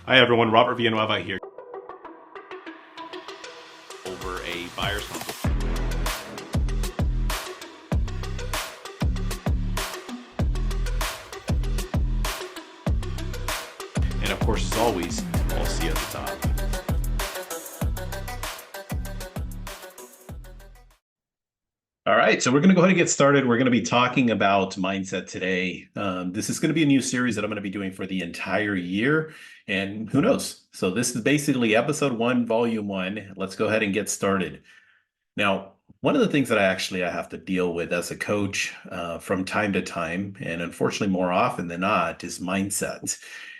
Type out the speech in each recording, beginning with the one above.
Hi everyone, Robert Villanueva here. Over a buyer's home. And of course, as always, I'll see you at the top. All right, so we're going to go ahead and get started. We're going to be talking about mindset today. This is going to be a new series that I'm going to be doing for the entire year, and who knows? So this is basically episode 1, volume 1. Let's go ahead and get started. Now, one of the things that I have to deal with as a coach from time to time, and unfortunately more often than not, is mindset.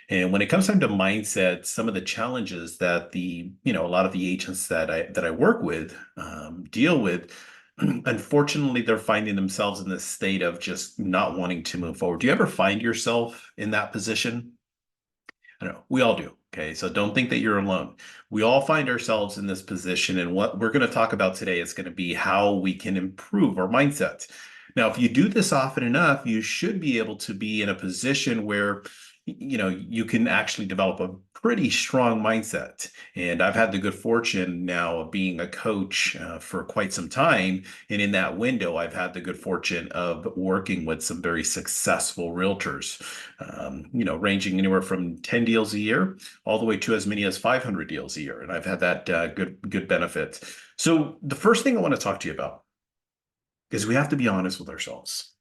And when it comes time to mindset, some of the challenges that a lot of the agents that I work with deal with, unfortunately, they're finding themselves in this state of just not wanting to move forward. Do you ever find yourself in that position? I don't know. We all do. Okay. So don't think that you're alone. We all find ourselves in this position. And what we're going to talk about today is going to be how we can improve our mindset. Now, if you do this often enough, you should be able to be in a position where, you can actually develop a pretty strong mindset. And I've had the good fortune now of being a coach for quite some time. And in that window, I've had the good fortune of working with some very successful realtors, ranging anywhere from 10 deals a year all the way to as many as 500 deals a year. And I've had that good benefit. So the first thing I want to talk to you about is we have to be honest with ourselves.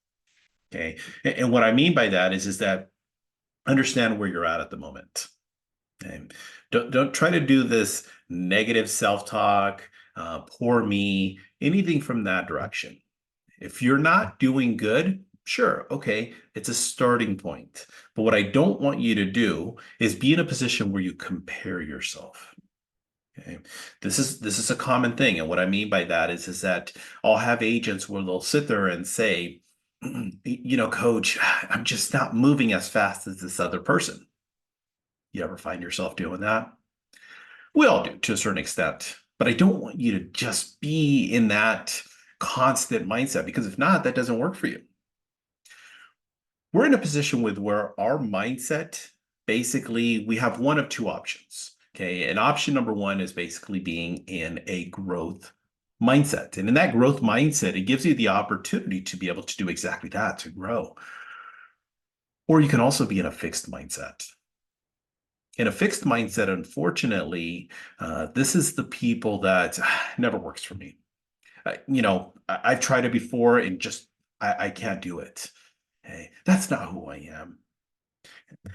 Okay. And what I mean by that is that understand where you're at the moment. Okay. Don't try to do this negative self-talk, poor me, anything from that direction. If you're not doing good, sure, okay, it's a starting point. But what I don't want you to do is be in a position where you compare yourself. Okay. This is a common thing. And what I mean by that is that I'll have agents where they'll sit there and say, coach, I'm just not moving as fast as this other person. You ever find yourself doing that? We all do to a certain extent, but I don't want you to just be in that constant mindset, because if not, that doesn't work for you. We're in a position with where our mindset, basically, we have one of two options. Okay. And option number one is basically being in a growth mindset. And in that growth mindset, it gives you the opportunity to be able to do exactly that, to grow. Or you can also be in a fixed mindset. In a fixed mindset, unfortunately, this is the people that never works for me. I've tried it before and just I can't do it. Hey, that's not who I am.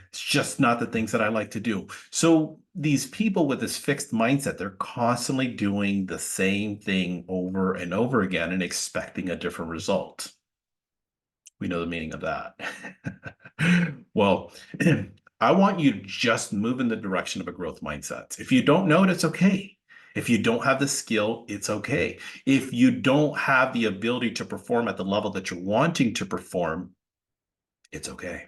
It's just not the things that I like to do. So these people with this fixed mindset, they're constantly doing the same thing over and over again and expecting a different result. We know the meaning of that. Well, I want you to just move in the direction of a growth mindset. If you don't know it, it's okay. If you don't have the skill, it's okay. If you don't have the ability to perform at the level that you're wanting to perform, it's okay.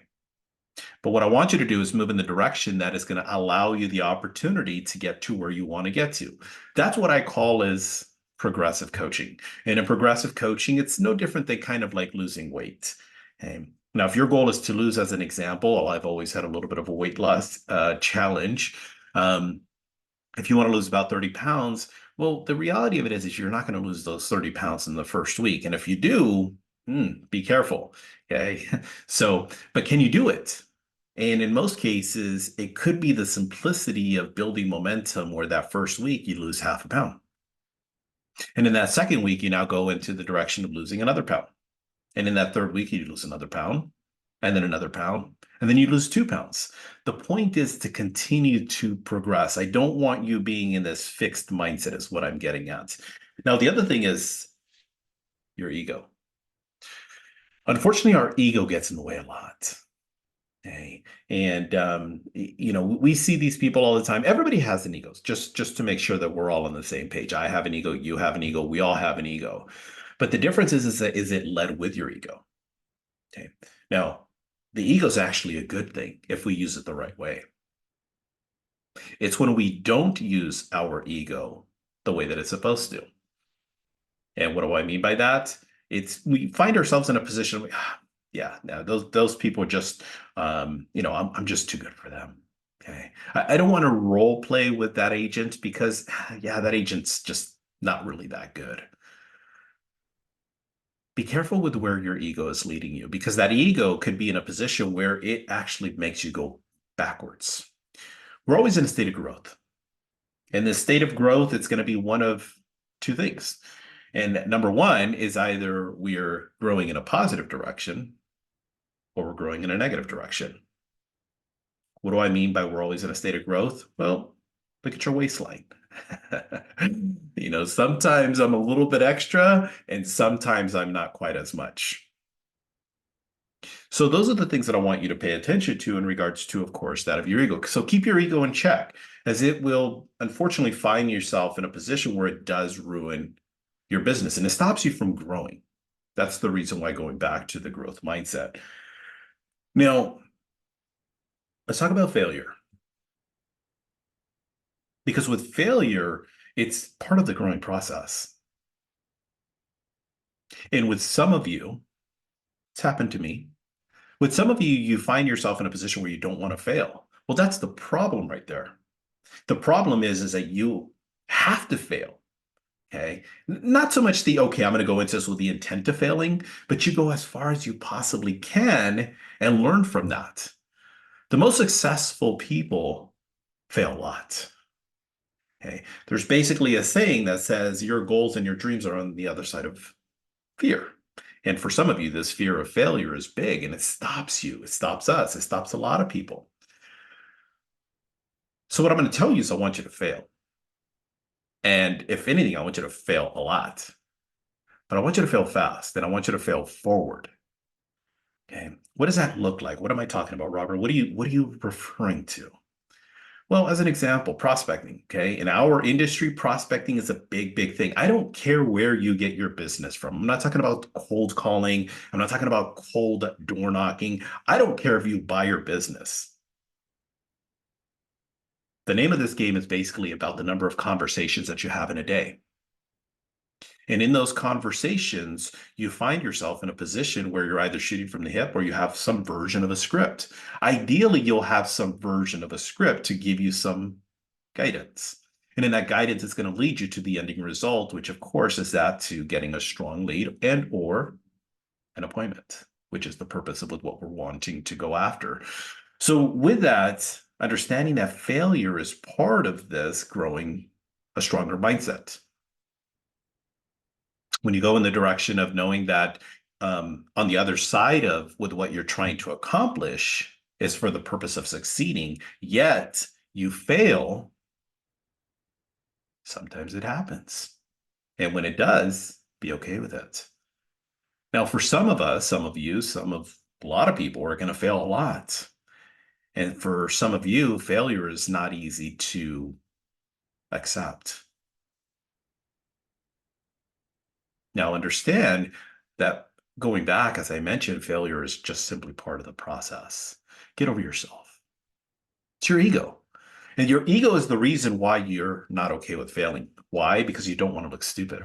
But what I want you to do is move in the direction that is going to allow you the opportunity to get to where you want to get to. That's what I call is progressive coaching. And in progressive coaching, it's no different than kind of like losing weight. Now, if your goal is to lose, as an example, I've always had a little bit of a weight loss challenge. If you want to lose about 30 pounds, well, the reality of it is you're not going to lose those 30 pounds in the first week. And if you do, be careful. Okay. So, but can you do it? And in most cases, it could be the simplicity of building momentum where that first week you lose half a pound. And in that second week, you now go into the direction of losing another pound. And in that third week, you lose another pound, and then another pound, and then you lose 2 pounds. The point is to continue to progress. I don't want you being in this fixed mindset, is what I'm getting at. Now, the other thing is your ego. Unfortunately, our ego gets in the way a lot. Okay. And we see these people all the time. Everybody has an ego, just to make sure that we're all on the same page. I have an ego, you have an ego, we all have an ego. But the difference is that is it led with your ego? Okay. Now, the ego is actually a good thing if we use it the right way. It's when we don't use our ego the way that it's supposed to. And what do I mean by that? It's we find ourselves in a position where, yeah, no, those people are just I'm just too good for them. Okay. I don't want to role play with that agent because, yeah, that agent's just not really that good. Be careful with where your ego is leading you because that ego could be in a position where it actually makes you go backwards. We're always in a state of growth. In this state of growth, it's going to be one of two things. And number one is either we're growing in a positive direction or we're growing in a negative direction. What do I mean by we're always in a state of growth? Well, look at your waistline. Sometimes I'm a little bit extra and sometimes I'm not quite as much. So those are the things that I want you to pay attention to in regards to, of course, that of your ego. So keep your ego in check, as it will unfortunately find yourself in a position where it does ruin your business and it stops you from growing. That's the reason why going back to the growth mindset. Now, let's talk about failure. Because with failure, it's part of the growing process. And with some of you, it's happened to me. With some of you, you find yourself in a position where you don't want to fail. Well, that's the problem right there. The problem is that you have to fail. Okay. Not so much okay, I'm going to go into this with the intent of failing, but you go as far as you possibly can and learn from that. The most successful people fail a lot. Okay. There's basically a saying that says your goals and your dreams are on the other side of fear. And for some of you, this fear of failure is big and it stops you. It stops us. It stops a lot of people. So what I'm going to tell you is I want you to fail. And if anything, I want you to fail a lot. But I want you to fail fast and I want you to fail forward. Okay. What does that look like? What am I talking about, Robert? What are you referring to? Well, as an example, prospecting. Okay. In our industry, prospecting is a big, big thing. I don't care where you get your business from. I'm not talking about cold calling. I'm not talking about cold door knocking. I don't care if you buy your business. The name of this game is basically about the number of conversations that you have in a day. And in those conversations, you find yourself in a position where you're either shooting from the hip or you have some version of a script. Ideally, you'll have some version of a script to give you some guidance. And in that guidance, it's going to lead you to the ending result, which of course is that to getting a strong lead and or an appointment, which is the purpose of what we're wanting to go after. So with that, understanding that failure is part of this growing a stronger mindset. When you go in the direction of knowing that on the other side of with what you're trying to accomplish is for the purpose of succeeding, yet you fail, sometimes it happens. And when it does, be okay with it. Now, for some of us, some of you, a lot of people are going to fail a lot. And for some of you, failure is not easy to accept. Now, understand that going back, as I mentioned, failure is just simply part of the process. Get over yourself. It's your ego. And your ego is the reason why you're not okay with failing. Why? Because you don't want to look stupid.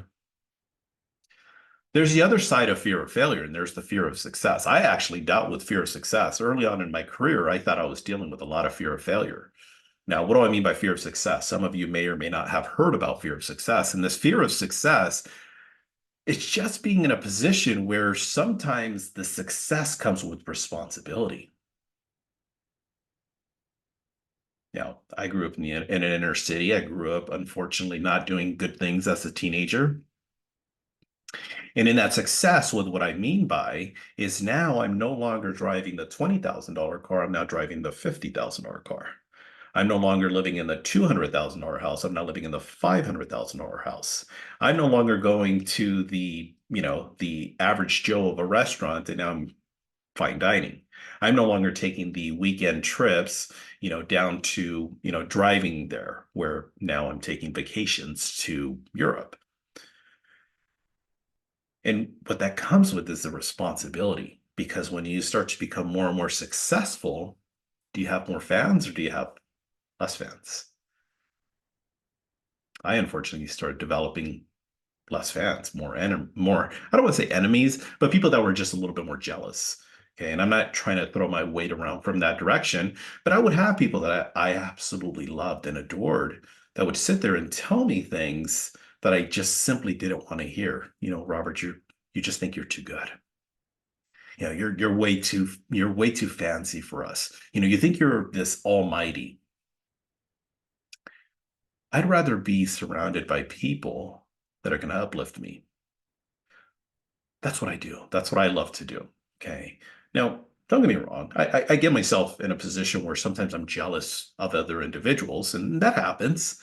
There's the other side of fear of failure, and there's the fear of success. I actually dealt with fear of success. Early on in my career, I thought I was dealing with a lot of fear of failure. Now, what do I mean by fear of success? Some of you may or may not have heard about fear of success. And this fear of success, it's just being in a position where sometimes the success comes with responsibility. Now, I grew up in an inner city. I grew up, unfortunately, not doing good things as a teenager. And in that success, what I mean by is now I'm no longer driving the $20,000 car. I'm now driving the $50,000 car. I'm no longer living in the $200,000 house. I'm now living in the $500,000 house. I'm no longer going to the average Joe of a restaurant and now I'm fine dining. I'm no longer taking the weekend trips, down to, driving there, where now I'm taking vacations to Europe. And what that comes with is the responsibility, because when you start to become more and more successful, do you have more fans or do you have less fans? I unfortunately started developing less fans, more, I don't want to say enemies, but people that were just a little bit more jealous. Okay. And I'm not trying to throw my weight around from that direction, but I would have people that I absolutely loved and adored that would sit there and tell me things that I just simply didn't want to hear. Robert, you just think you're too good. You're way too fancy for us. You think you're this almighty. I'd rather be surrounded by people that are going to uplift me. That's what I do. That's what I love to do. Okay. Now, don't get me wrong. I get myself in a position where sometimes I'm jealous of other individuals, and that happens.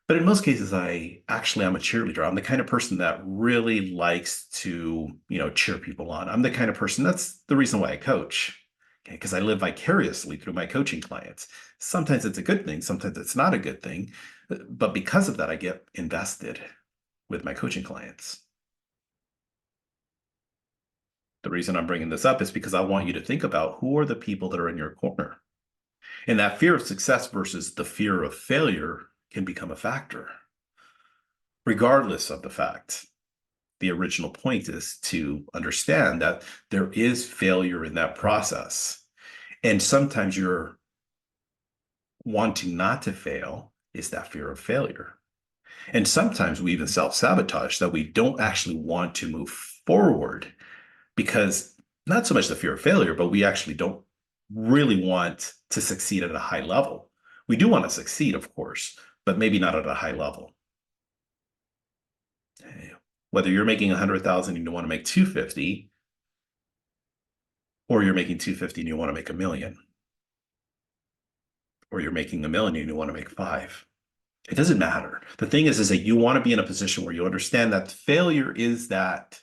But in most cases, I'm a cheerleader. I'm the kind of person that really likes to, cheer people on. I'm the kind of person that's the reason why I coach. Okay, because I live vicariously through my coaching clients. Sometimes it's a good thing, sometimes it's not a good thing. But because of that, I get invested with my coaching clients. The reason I'm bringing this up is because I want you to think about who are the people that are in your corner. And that fear of success versus the fear of failure can become a factor, regardless of the fact. The original point is to understand that there is failure in that process. And sometimes you're wanting not to fail is that fear of failure. And sometimes we even self sabotage that we don't actually want to move forward because not so much the fear of failure, but we actually don't really want to succeed at a high level. We do want to succeed, of course, but maybe not at a high level. Whether you're making 100,000 and you want to make 250, or you're making 250 and you want to make a million, or you're making a million and you want to make five. It doesn't matter. The thing is that you want to be in a position where you understand that failure is that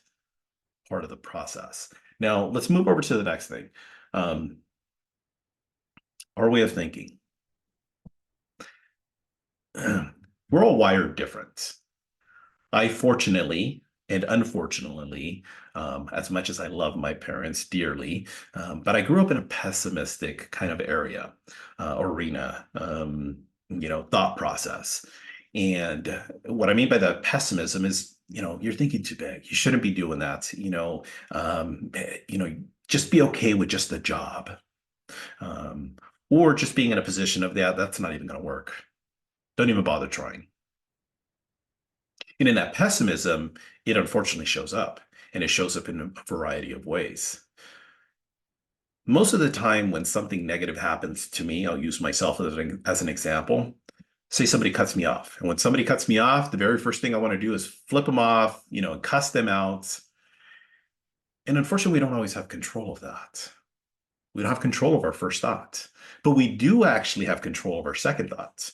part of the process. Now, let's move over to the next thing. Um, our way of thinking. We're all wired different. I fortunately and unfortunately, as much as I love my parents dearly, but I grew up in a pessimistic kind of area, arena, thought process. And what I mean by that pessimism is, you're thinking too big. You shouldn't be doing that. Just be okay with just the job, um, or just being in a position of that's not even going to work. Don't even bother trying. And in that pessimism, it unfortunately shows up, and it shows up in a variety of ways. Most of the time, when something negative happens to me, I'll use myself as an example. Say somebody cuts me off. And when somebody cuts me off, the very first thing I want to do is flip them off, and cuss them out. And unfortunately, we don't always have control of that. We don't have control of our first thought, but we do actually have control of our second thoughts.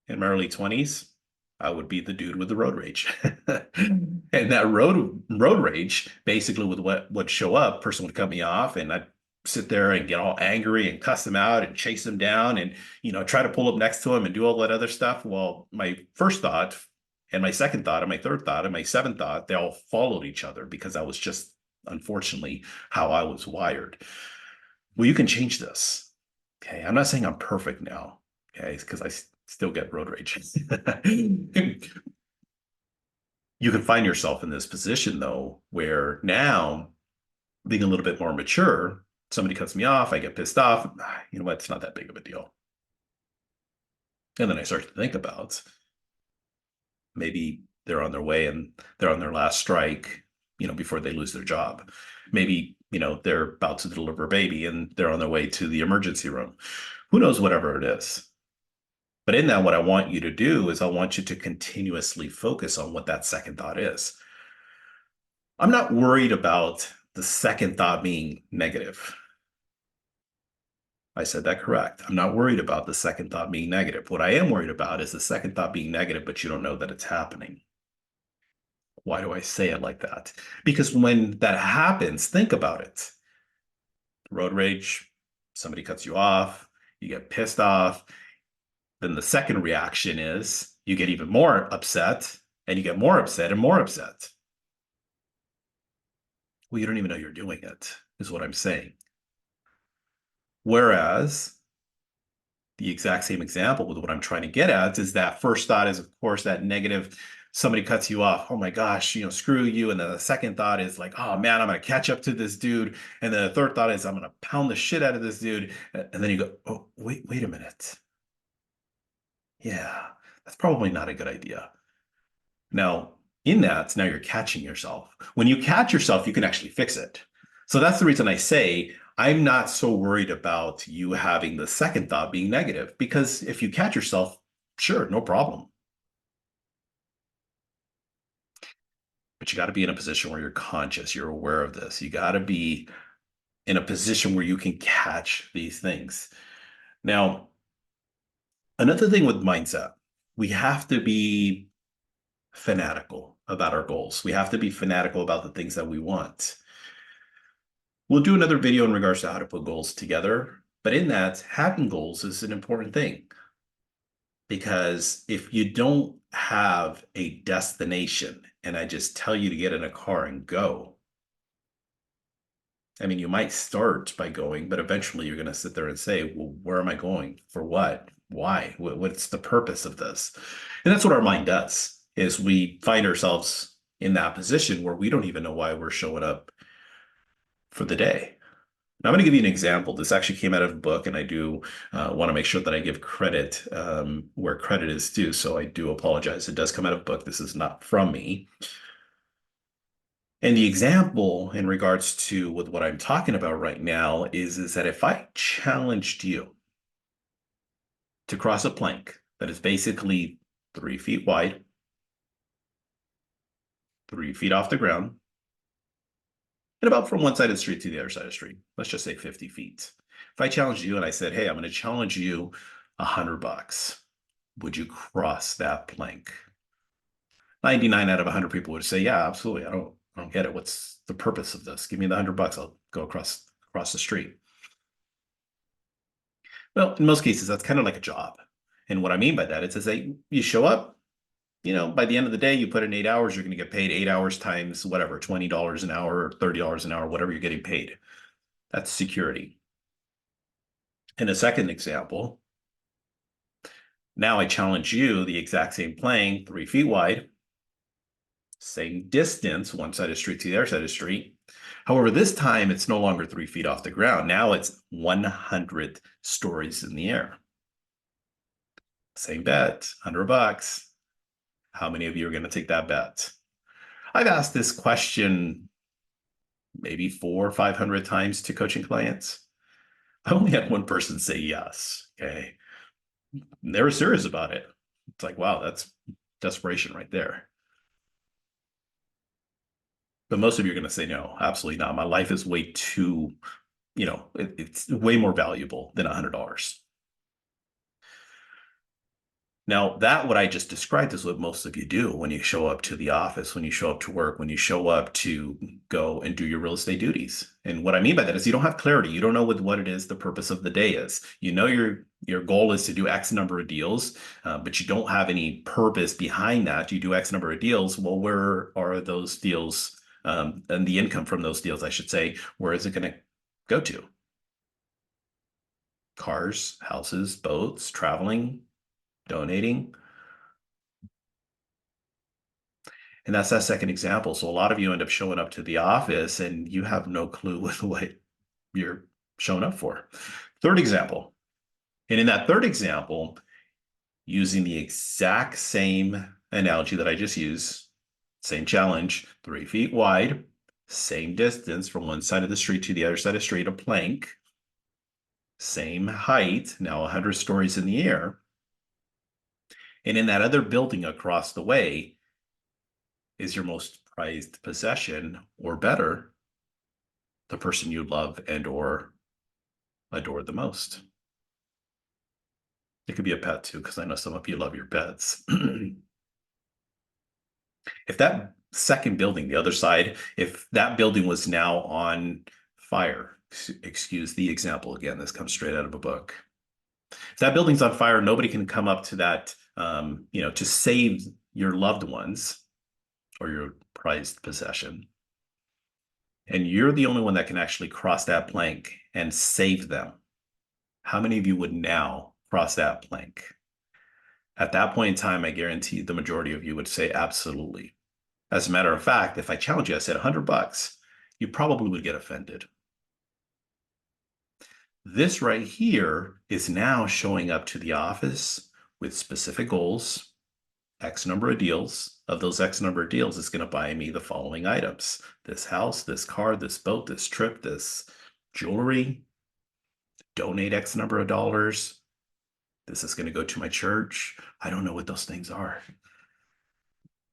In my early 20s, I would be the dude with the road rage. And that road rage basically with what would show up, person would cut me off and I'd sit there and get all angry and cuss them out and chase them down and try to pull up next to them and do all that other stuff. Well, my first thought and my second thought and my third thought and my seventh thought, they all followed each other because that was just unfortunately how I was wired. Well, you can change this. Okay. I'm not saying I'm perfect now. Okay. Because I still get road rage. You can find yourself in this position, though, where now being a little bit more mature, somebody cuts me off, I get pissed off. You know what? It's not that big of a deal. And then I start to think about maybe they're on their way and they're on their last strike, before they lose their job. Maybe, they're about to deliver a baby and they're on their way to the emergency room. Who knows, whatever it is. But in that, what I want you to do is I want you to continuously focus on what that second thought is. I'm not worried about the second thought being negative. I said that correct. I'm not worried about the second thought being negative. What I am worried about is the second thought being negative, but you don't know that it's happening. Why do I say it like that? Because when that happens, think about it. Road rage, somebody cuts you off, you get pissed off. Then the second reaction is you get even more upset and you get more upset and more upset. Well, you don't even know you're doing it, is what I'm saying. Whereas the exact same example with what I'm trying to get at is that first thought is, of course, that negative somebody cuts you off, oh my gosh, screw you. And then the second thought is like, oh man, I'm gonna catch up to this dude. And then the third thought is I'm gonna pound the shit out of this dude. And then you go, oh, wait a minute. Yeah, that's probably not a good idea. Now, in that, now you're catching yourself. When you catch yourself, you can actually fix it. So that's the reason I say I'm not so worried about you having the second thought being negative, because if you catch yourself, sure, no problem. But you got to be in a position where you're conscious, you're aware of this. You got to be in a position where you can catch these things. Now, another thing with mindset, we have to be fanatical about our goals. We have to be fanatical about the things that we want. We'll do another video in regards to how to put goals together. But in that, having goals is an important thing, because if you don't have a destination and I just tell you to get in a car and go, I mean, you might start by going, but eventually you're going to sit there and say, well, where am I going? For what? Why? What's the purpose of this? And that's what our mind does, is we find ourselves in that position where we don't even know why we're showing up for the day. Now, I'm going to give you an example. This actually came out of a book, and I do want to make sure that I give credit where credit is due. So I do apologize. It does come out of a book. This is not from me. And the example in regards to with what I'm talking about right now is that if I challenged you to cross a plank that is basically 3 feet wide, 3 feet off the ground, and about from one side of the street to the other side of the street, let's just say 50 feet. If I challenged you and I said, hey, I'm going to challenge you $100, would you cross that plank? 99 out of 100 people would say, yeah, absolutely. I don't get it. What's the purpose of this? Give me the $100. I'll go across the street. Well, in most cases, that's kind of like a job. And what I mean by that, it's that you show up, by the end of the day, you put in 8 hours, you're going to get paid 8 hours times whatever, $20 an hour or $30 an hour, whatever you're getting paid. That's security. In a second example, now I challenge you, the exact same plane, 3 feet wide, same distance, one side of the street to the other side of the street. However, this time it's no longer 3 feet off the ground. Now it's 100 stories in the air. Same bet, $100. How many of you are going to take that bet? I've asked this question maybe 400 or 500 times to coaching clients. I only had one person say yes. Okay. They were serious about it. It's like, wow, that's desperation right there. But most of you are going to say, no, absolutely not. My life is way too, it's way more valuable than $100. Now, that what I just described is what most of you do when you show up to the office, when you show up to work, when you show up to go and do your real estate duties. And what I mean by that is you don't have clarity. You don't know what it is the purpose of the day is. You know your goal is to do X number of deals, but you don't have any purpose behind that. You do X number of deals. Well, where are those deals and the income from those deals, I should say, where is it going to go to? Cars, houses, boats, traveling, donating. And that's that second example. So a lot of you end up showing up to the office and you have no clue what you're showing up for. Third example. And in that third example, using the exact same analogy that I just used, same challenge, 3 feet wide, same distance from one side of the street to the other side of the street, a plank, same height, now 100 stories in the air. And in that other building across the way, is your most prized possession, or better, the person you love and or adore the most. It could be a pet too, because I know some of you love your pets. If that second building, the other side, if that building was now on fire, excuse the example again, this comes straight out of a book. If that building's on fire, nobody can come up to that, to save your loved ones or your prized possession. And you're the only one that can actually cross that plank and save them. How many of you would now cross that plank? At that point in time, I guarantee the majority of you would say absolutely. As a matter of fact, if I challenge you, I said $100, you probably would get offended. This right here is now showing up to the office with specific goals, X number of deals. Of those X number of deals, it's going to buy me the following items: this house, this car, this boat, this trip, this jewelry, donate X number of dollars. This is going to go to my church. I don't know what those things are.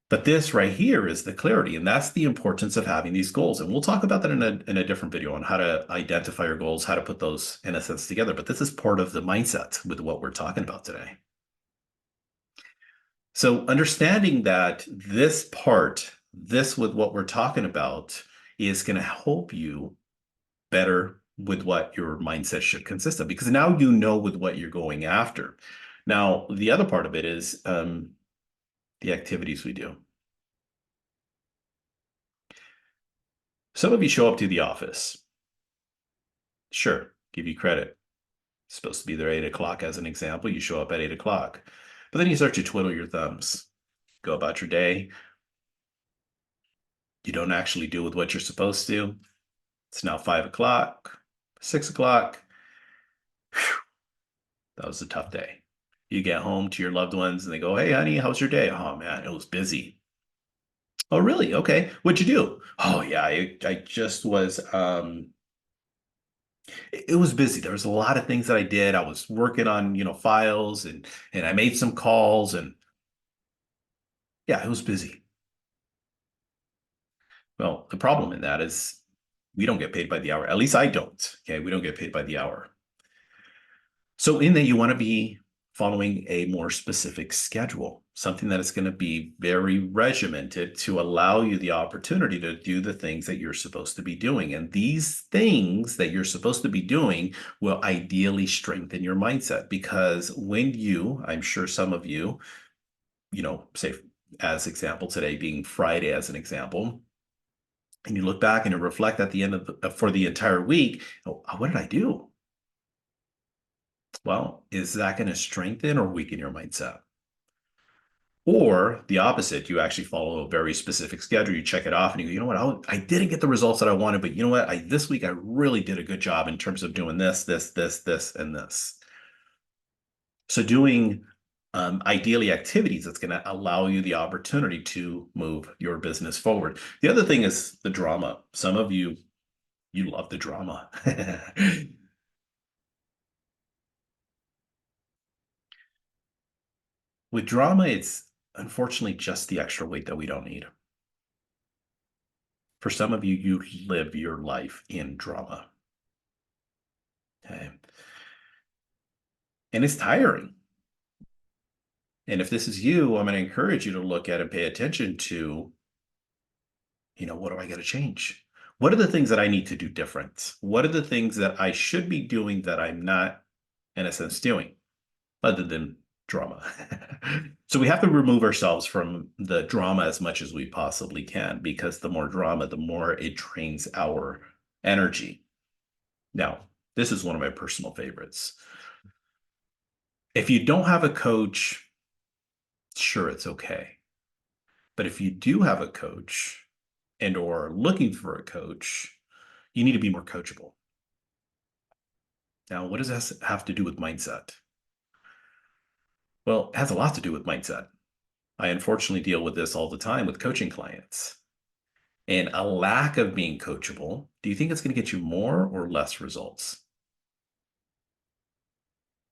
But this right here is the clarity, and that's the importance of having these goals. And we'll talk about that in a different video on how to identify your goals, how to put those in a sense together. But this is part of the mindset with what we're talking about today. So understanding that this part, this with what we're talking about, is going to help you better with what your mindset should consist of, because now you know with what you're going after. Now, the other part of it is the activities we do. Some of you show up to the office. Sure, give you credit. Supposed to be there 8 o'clock as an example. You show up at 8 o'clock, but then you start to twiddle your thumbs, go about your day. You don't actually do with what you're supposed to. It's now 5 o'clock, 6 o'clock. Whew, that was a tough day. You get home to your loved ones and they go, "Hey, honey, how's your day?" "Oh, man, it was busy." "Oh, really? Okay. What'd you do?" "Oh, yeah, I just was, it was busy. There was a lot of things that I did. I was working on, files and I made some calls and yeah, it was busy." Well, the problem in that is we don't get paid by the hour. At least I don't. Okay. We don't get paid by the hour. So in that you want to be following a more specific schedule, something that is going to be very regimented to allow you the opportunity to do the things that you're supposed to be doing. And these things that you're supposed to be doing will ideally strengthen your mindset, because when you, I'm sure some of you, say as example today being Friday as an example, and you look back and you reflect at the end of for the entire week, "Oh, what did I do?" Well, is that going to strengthen or weaken your mindset? Or the opposite, you actually follow a very specific schedule, you check it off and you go, "You know what, I didn't get the results that I wanted, but you know what, this week I really did a good job in terms of doing this, and this." So doing ideally activities that's going to allow you the opportunity to move your business forward. The other thing is the drama. Some of you love the drama. With drama, it's unfortunately just the extra weight that we don't need. For some of you, you live your life in drama. Okay. And it's tiring. And if this is you, I'm going to encourage you to look at and pay attention to, what do I got to change? What are the things that I need to do different? What are the things that I should be doing that I'm not, in a sense, doing, other than drama? So we have to remove ourselves from the drama as much as we possibly can, because the more drama, the more it drains our energy. Now, this is one of my personal favorites. If you don't have a coach, sure, it's okay. But if you do have a coach and or looking for a coach, you need to be more coachable. Now, what does this have to do with mindset? Well, it has a lot to do with mindset. I unfortunately deal with this all the time with coaching clients. And a lack of being coachable, do you think it's going to get you more or less results?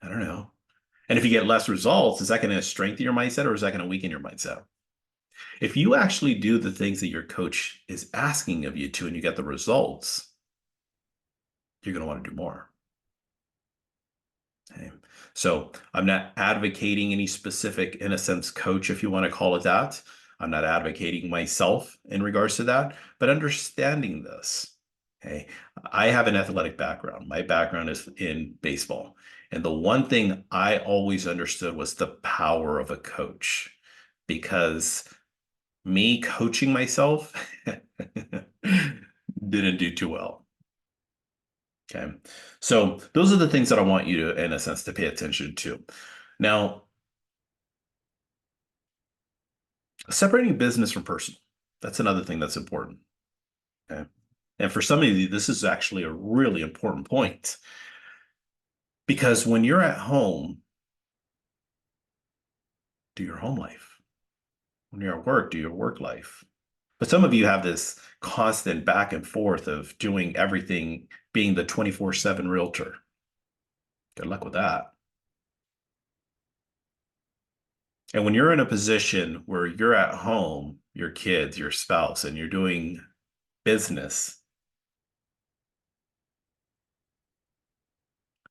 I don't know. And if you get less results, is that going to strengthen your mindset or is that going to weaken your mindset? If you actually do the things that your coach is asking of you to and you get the results, you're going to want to do more. Okay. So I'm not advocating any specific, in a sense, coach, if you want to call it that. I'm not advocating myself in regards to that, but understanding this. Okay. I have an athletic background. My background is in baseball. And the one thing I always understood was the power of a coach, because me coaching myself didn't do too well. Okay. So those are the things that I want you to, in a sense, to pay attention to. Now, Separating business from personal. That's another thing that's important. Okay. And for some of you, this is actually a really important point because when you're at home, do your home life. When you're at work, do your work life. But some of you have this constant back and forth of doing everything, being the 24/7 realtor. Good luck with that. And when you're in a position where you're at home, your kids, your spouse, and you're doing business,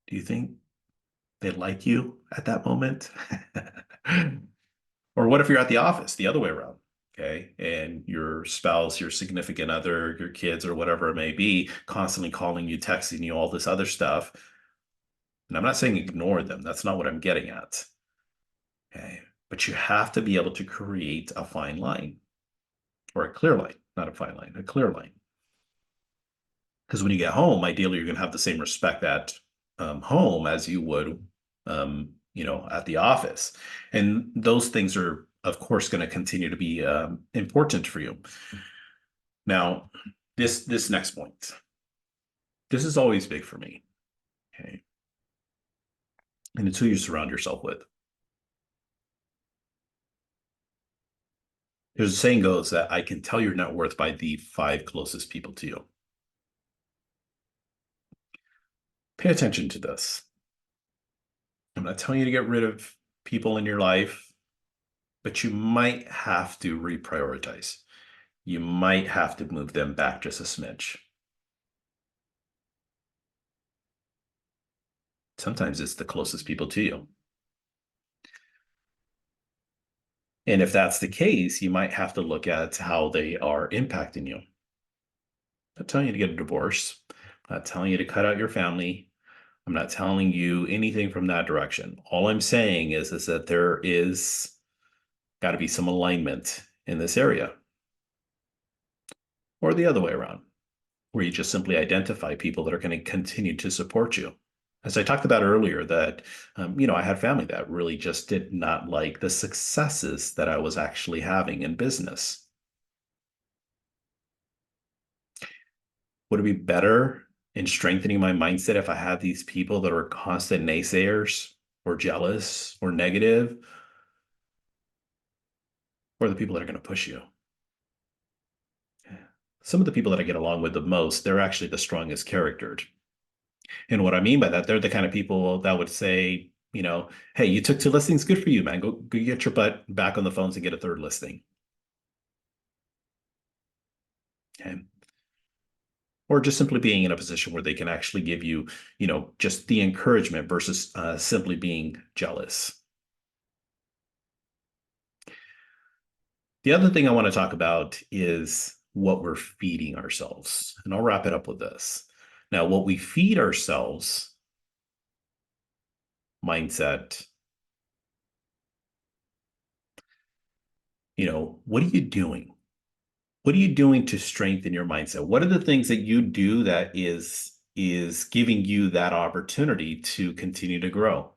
do you think they like you at that moment? Or what if you're at the office the other way around? Okay. And your spouse, your significant other, your kids, or whatever it may be, constantly calling you, texting you, all this other stuff. And I'm not saying ignore them. That's not what I'm getting at. Okay. But you have to be able to create a fine line or a clear line, not a fine line, a clear line. Because when you get home, ideally, you're going to have the same respect at home as you would, at the office. And those things are, of course, going to continue to be important for you. Now, this next point, this is always big for me. Okay. And it's who you surround yourself with. There's a saying goes that I can tell your net worth by the five closest people to you. Pay attention to this. I'm not telling you to get rid of people in your life, but you might have to reprioritize. You might have to move them back just a smidge. Sometimes it's the closest people to you. And if that's the case, you might have to look at how they are impacting you. I'm not telling you to get a divorce. I'm not telling you to cut out your family. I'm not telling you anything from that direction. All I'm saying is that there is got to be some alignment in this area, or the other way around, where you just simply identify people that are going to continue to support you. As I talked about earlier, that I had family that really just did not like the successes that I was actually having in business. Would it be better in strengthening my mindset if I had these people that are constant naysayers or jealous or negative, or the people that are going to push you? Some of the people that I get along with the most, they're actually the strongest charactered. And what I mean by that, they're the kind of people that would say, hey, you took two listings, good for you, man. Go get your butt back on the phones and get a third listing. Okay. Or just simply being in a position where they can actually give you, just the encouragement versus simply being jealous. The other thing I want to talk about is what we're feeding ourselves. And I'll wrap it up with this. Now, what we feed ourselves, mindset, what are you doing? What are you doing to strengthen your mindset? What are the things that you do that is giving you that opportunity to continue to grow?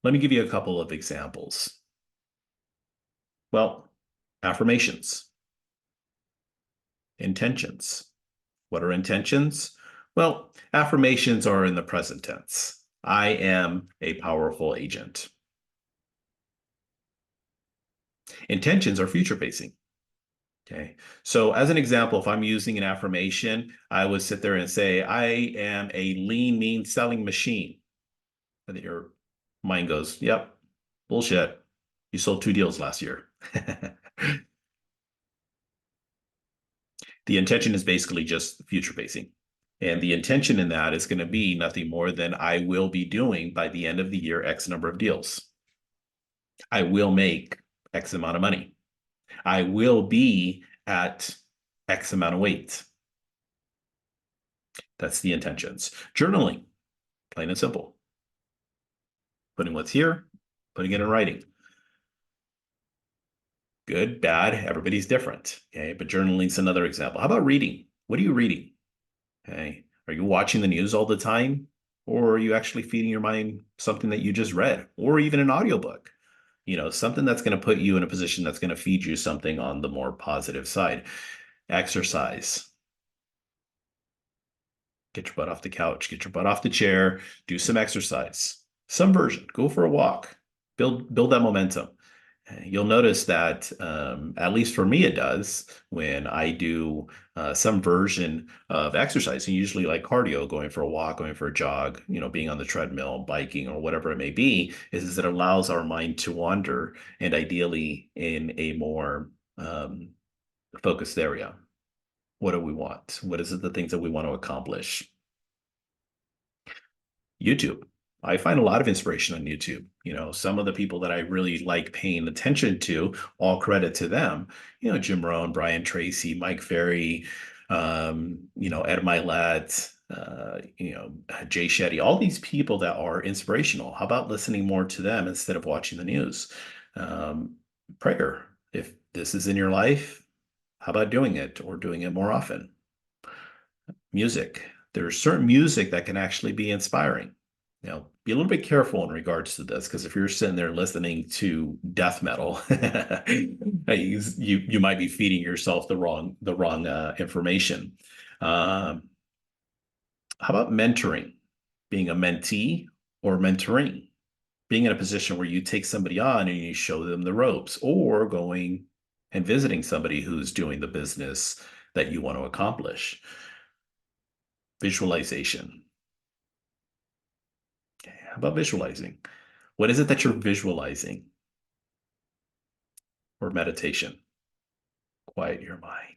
Let me give you a couple of examples. Well, affirmations, intentions. What are intentions? Well, affirmations are in the present tense. I am a powerful agent. Intentions are future facing. Okay. So as an example, if I'm using an affirmation, I would sit there and say, I am a lean, mean selling machine. And then your mind goes, yep, bullshit. You sold two deals last year. The intention is basically just future facing. And the intention in that is going to be nothing more than I will be doing by the end of the year X number of deals. I will make X amount of money. I will be at X amount of weight. That's the intentions. Journaling, plain and simple. Putting what's here, putting it in writing. Good, bad, everybody's different. Okay. But journaling's another example. How about reading? What are you reading? Okay. Are you watching the news all the time? Or are you actually feeding your mind something that you just read, or even an audiobook? something that's going to put you in a position that's going to feed you something on the more positive side. Exercise. Get your butt off the couch, get your butt off the chair, do some exercise, some version, go for a walk, build that momentum. You'll notice that, at least for me, it does when I do some version of exercising, usually like cardio, going for a walk, going for a jog, being on the treadmill, biking, or whatever it may be, is it allows our mind to wander and ideally in a more focused area. What do we want? What is it, the things that we want to accomplish? YouTube. I find a lot of inspiration on YouTube. Some of the people that I really like paying attention to, all credit to them. Jim Rohn, Brian Tracy, Mike Ferry, Ed Milet, Jay Shetty, all these people that are inspirational. How about listening more to them instead of watching the news? Prayer. If this is in your life, how about doing it or doing it more often? Music. There's certain music that can actually be inspiring. Be a little bit careful in regards to this, because if you're sitting there listening to death metal, you might be feeding yourself the wrong information. How about mentoring? Being a mentee or mentoring? Being in a position where you take somebody on and you show them the ropes, or going and visiting somebody who's doing the business that you want to accomplish. Visualization. Okay, how about visualizing? What is it that you're visualizing? Or meditation? Quiet your mind.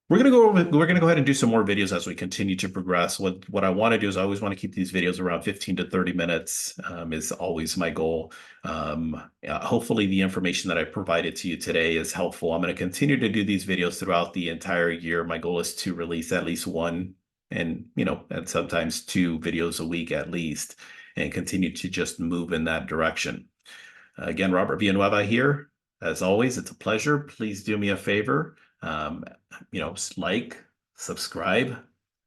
We're gonna go ahead and do some more videos as we continue to progress. What I want to do is I always want to keep these videos around 15 to 30 minutes, is always my goal. Hopefully the information that I provided to you today is helpful. I'm going to continue to do these videos throughout the entire year. My goal is to release at least one and sometimes two videos a week at least, and continue to just move in that direction. Again, Robert Villanueva here. As always, it's a pleasure. Please do me a favor. Like, subscribe,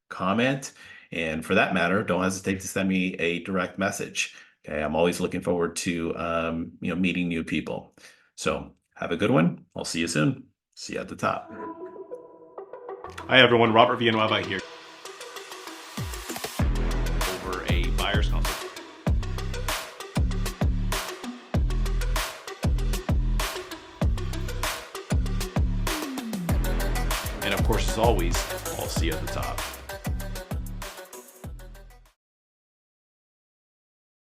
comment, and for that matter, don't hesitate to send me a direct message. Okay, I'm always looking forward to meeting new people. So have a good one. I'll see you soon. See you at the top. Hi everyone, Robert Villanueva here. Over a buyer's consult. And of course, as always, I'll see you at the top.